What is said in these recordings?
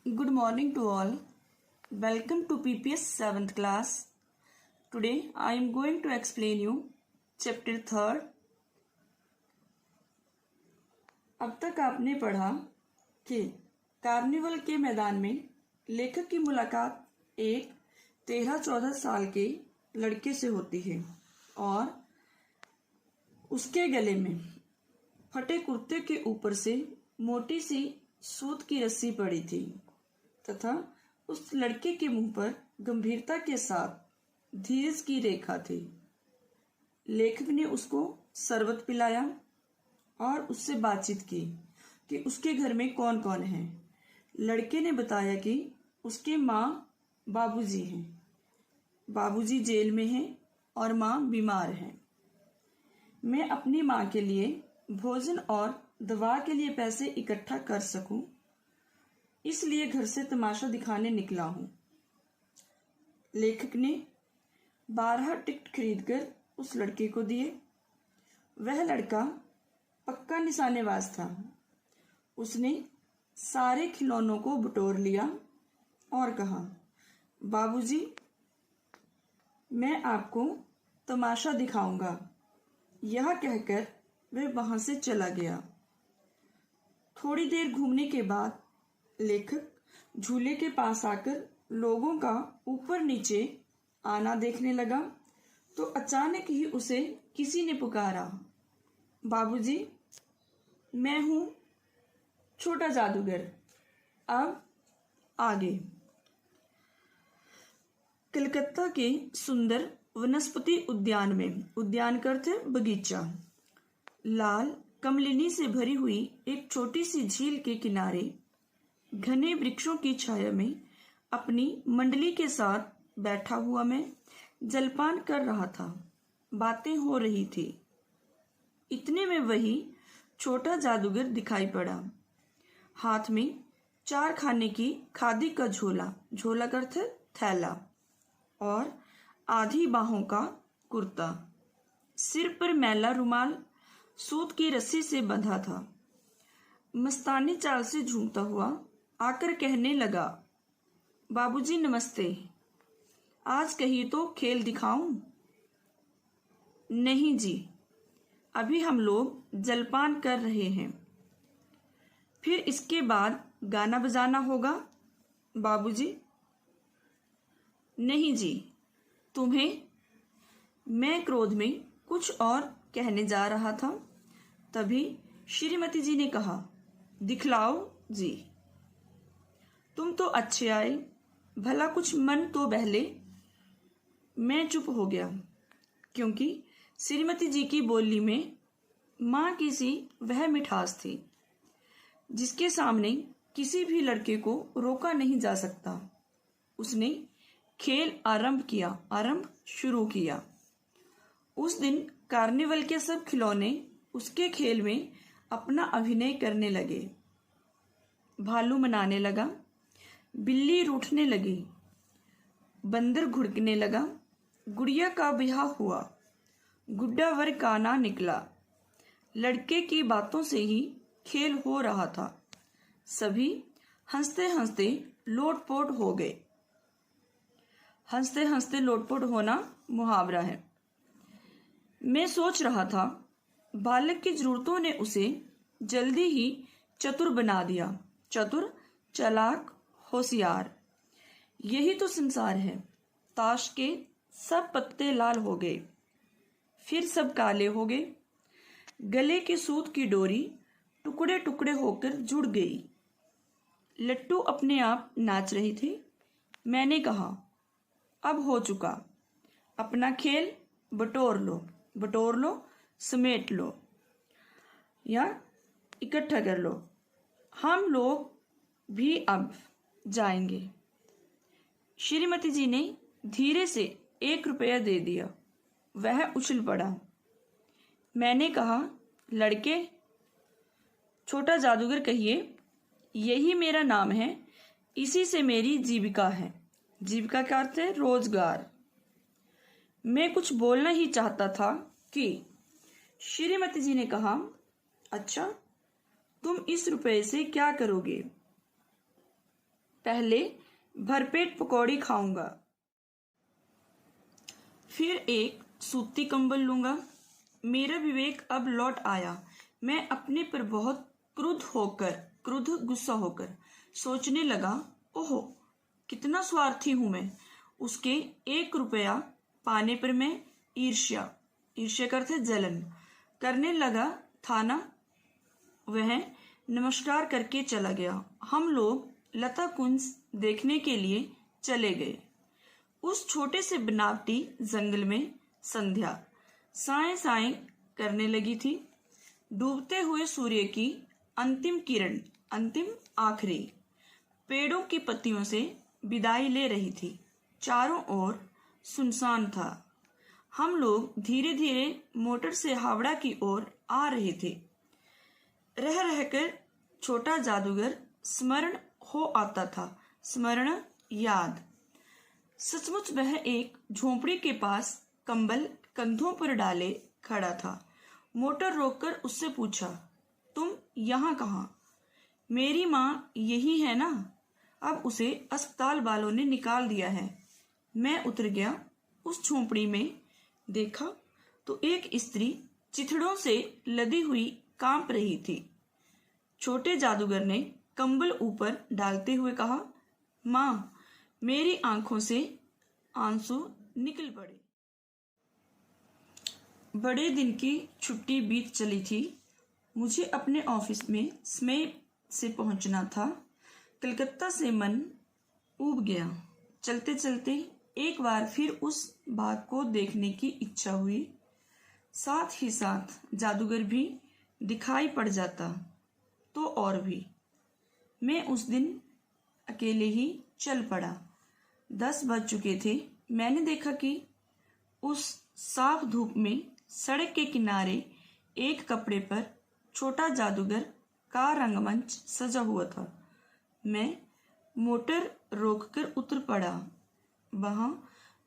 Good morning to all. Welcome to PPS 7th class. Today I am going to explain you chapter 3rd. अब तक आपने पढ़ा कि carnival के मैदान में लेखक की मुलाकात एक 13-14 साल के लड़के से होती है और उसके गले में फटे कुर्ते के ऊपर से मोटी सी सूत की रस्सी पड़ी थी तथा उस लड़के के मुंह पर गंभीरता के साथ धीरज की रेखा थी। लेखक ने उसको शरबत पिलाया और उससे बातचीत की कि उसके घर में कौन कौन है। लड़के ने बताया कि उसके माँ बाबूजी हैं, बाबूजी जेल में हैं और माँ बीमार हैं। मैं अपनी माँ के लिए भोजन और दवा के लिए पैसे इकट्ठा कर सकूं, इसलिए घर से तमाशा दिखाने निकला हूं। लेखक ने 12 टिकट खरीदकर उस लड़के को दिए। वह लड़का पक्का निशानेबाज था। उसने सारे खिलौनों को बटोर लिया और कहा, बाबूजी, मैं आपको तमाशा दिखाऊंगा। यह कहकर वह वहां से चला गया। थोड़ी देर घूमने के बाद लेखक झूले के पास आकर लोगों का ऊपर नीचे आना देखने लगा तो अचानक ही उसे किसी ने पुकारा, बाबूजी, मैं हूं छोटा जादूगर। अब आगे। कलकत्ता के सुंदर वनस्पति उद्यान में, उद्यान का अर्थ है बगीचा, लाल कमलिनी से भरी हुई एक छोटी सी झील के किनारे घने वृक्षों की छाया में अपनी मंडली के साथ बैठा हुआ मैं जलपान कर रहा था। बातें हो रही थी। इतने में वही छोटा जादूगर दिखाई पड़ा। हाथ में 4 खाने की खादी का झोला, झोला का अर्थ थैला, और आधी बाहों का कुर्ता, सिर पर मैला रुमाल सूत की रस्सी से बंधा था। मस्तानी चाल से झूमता हुआ आकर कहने लगा, बाबूजी नमस्ते, आज कहिए तो खेल दिखाऊं? नहीं जी, अभी हम लोग जलपान कर रहे हैं, फिर इसके बाद गाना बजाना होगा। बाबूजी, नहीं जी, तुम्हें। मैं क्रोध में कुछ और कहने जा रहा था, तभी श्रीमती जी ने कहा, दिखलाओ जी। तुम तो अच्छे आए, भला कुछ मन तो बहले। मैं चुप हो गया क्योंकि श्रीमती जी की बोली में माँ की सी वह मिठास थी जिसके सामने किसी भी लड़के को रोका नहीं जा सकता। उसने खेल आरंभ शुरू किया। उस दिन कार्निवल के सब खिलौने उसके खेल में अपना अभिनय करने लगे। भालू मनाने लगा, बिल्ली रूठने लगी, बंदर घुड़कने लगा, गुड़िया का ब्याह हुआ, गुड्डा वर काना निकला। लड़के की बातों से ही खेल हो रहा था। सभी हंसते हंसते लोटपोट हो गए। हंसते हंसते लोटपोट होना मुहावरा है। मैं सोच रहा था, बालक की जरूरतों ने उसे जल्दी ही चतुर बना दिया। चतुर, चालाक, होशियार, यही तो संसार है। ताश के सब पत्ते लाल हो गए, फिर सब काले हो गए। गले की सूत की डोरी टुकड़े टुकड़े होकर जुड़ गई। लट्टू अपने आप नाच रही थी। मैंने कहा, अब हो चुका, अपना खेल बटोर लो, समेट लो या इकट्ठा कर लो। हम लोग भी अब जाएंगे। श्रीमती जी ने धीरे से 1 रुपया दे दिया। वह उछल पड़ा। मैंने कहा, लड़के, छोटा जादूगर कहिए, यही मेरा नाम है, इसी से मेरी जीविका है। जीविका का अर्थ है रोजगार। मैं कुछ बोलना ही चाहता था कि श्रीमती जी ने कहा, अच्छा, तुम इस रुपए से क्या करोगे? पहले भरपेट पकौड़ी खाऊंगा, फिर एक सूती कंबल लूंगा। मेरा विवेक अब लौट आया। मैं अपने पर बहुत गुस्सा होकर सोचने लगा, ओहो कितना स्वार्थी हूं मैं। उसके 1 रुपया पाने पर मैं ईर्ष्या करते जलन करने लगा था ना। वह नमस्कार करके चला गया। हम लोग लता कुंज देखने के लिए चले गए। उस छोटे से बनावटी जंगल में संध्या साए साए करने लगी थी। डूबते हुए सूर्य की अंतिम किरण आखिरी पेड़ों की पत्तियों से विदाई ले रही थी। चारों ओर सुनसान था। हम लोग धीरे धीरे मोटर से हावड़ा की ओर आ रहे थे। रह रहकर छोटा जादूगर स्मरण हो आता था, स्मरण याद। सचमुच वह एक झोंपड़ी के पास कंबल कंधों पर डाले खड़ा था। मोटर रोककर उससे पूछा, तुम यहाँ कहाँ? मेरी माँ यही है ना? अब उसे अस्पताल वालों ने निकाल दिया है। मैं उतर गया। उस झोंपड़ी में देखा तो एक स्त्री चिथड़ों से लदी हुई कांप रही थी। छोटे जादूगर ने कंबल ऊपर डालते हुए कहा, माँ, मेरी आंखों से आंसू निकल पड़े। बड़े दिन की छुट्टी बीत चली थी। मुझे अपने ऑफिस में समय से पहुंचना था। कलकत्ता से मन ऊब गया। चलते चलते एक बार फिर उस बाग को देखने की इच्छा हुई। साथ ही साथ जादूगर भी दिखाई पड़ जाता तो और भी। मैं उस दिन अकेले ही चल पड़ा। 10 बज चुके थे। मैंने देखा कि उस साफ धूप में सड़क के किनारे एक कपड़े पर छोटा जादूगर का रंगमंच सजा हुआ था। मैं मोटर रोककर उतर पड़ा। वहां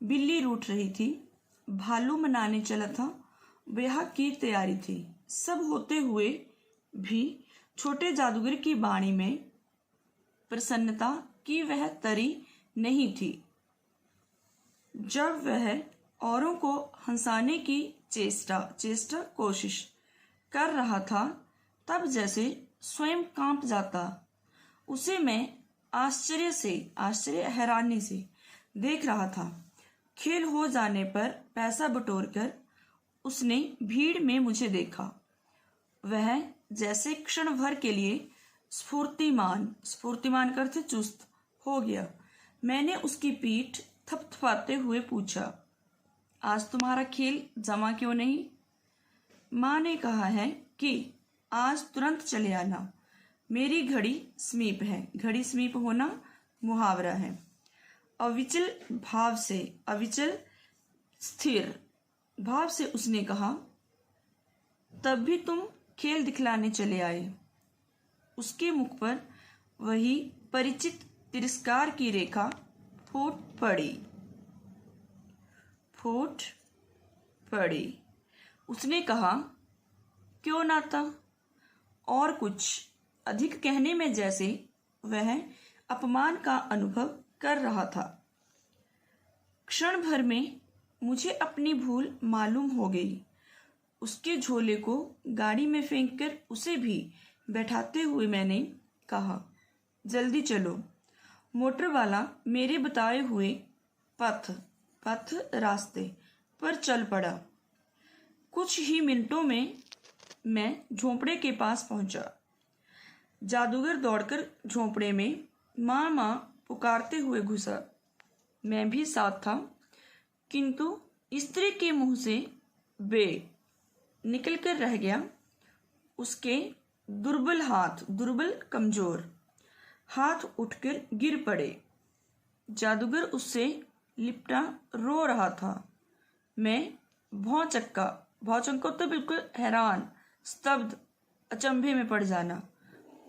बिल्ली रूठ रही थी। भालू मनाने चला था। ब्याह की तैयारी थी। सब होते हुए भी छोटे जादूगर की वाणी में प्रसन्नता की वह तरी नहीं थी। जब वह औरों को हंसाने की चेष्टा कोशिश कर रहा था, तब जैसे स्वयं कांप जाता। उसे मैं हैरानी से देख रहा था। खेल हो जाने पर पैसा बटोरकर उसने भीड़ में मुझे देखा। वह जैसे क्षण भर के लिए स्फूर्तिमान करते चुस्त हो गया। मैंने उसकी पीठ थपथपाते हुए पूछा, आज तुम्हारा खेल जमा क्यों नहीं? माँ ने कहा है कि आज तुरंत चले आना। मेरी घड़ी समीप है। घड़ी समीप होना मुहावरा है। अविचल स्थिर भाव से उसने कहा, तब भी तुम खेल दिखलाने चले आए। उसके मुख पर वही परिचित तिरस्कार की रेखा फूट पड़ी। उसने कहा, क्यों नाता? और कुछ अधिक कहने में जैसे वह अपमान का अनुभव कर रहा था। क्षण भर में मुझे अपनी भूल मालूम हो गई। उसके झोले को गाड़ी में फेंककर उसे भी बैठाते हुए मैंने कहा, जल्दी चलो। मोटर वाला मेरे बताए हुए पथ रास्ते पर चल पड़ा। कुछ ही मिनटों में मैं झोंपड़े के पास पहुंचा। जादूगर दौड़कर झोंपड़े में माँ माँ पुकारते हुए घुसा। मैं भी साथ था, किंतु स्त्री के मुंह से बे निकलकर रह गया। उसके दुर्बल कमजोर हाथ उठकर गिर पड़े। जादूगर उससे लिपटा रो रहा था। मैं भौचक्का तो बिल्कुल हैरान, स्तब्ध, अचंभे में पड़ जाना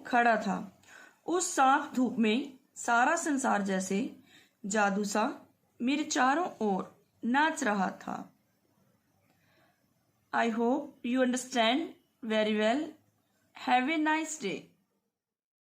खड़ा था। उस साफ धूप में सारा संसार जैसे जादू सा मेरे चारों ओर नाच रहा था। I hope you understand very well. Have a nice day.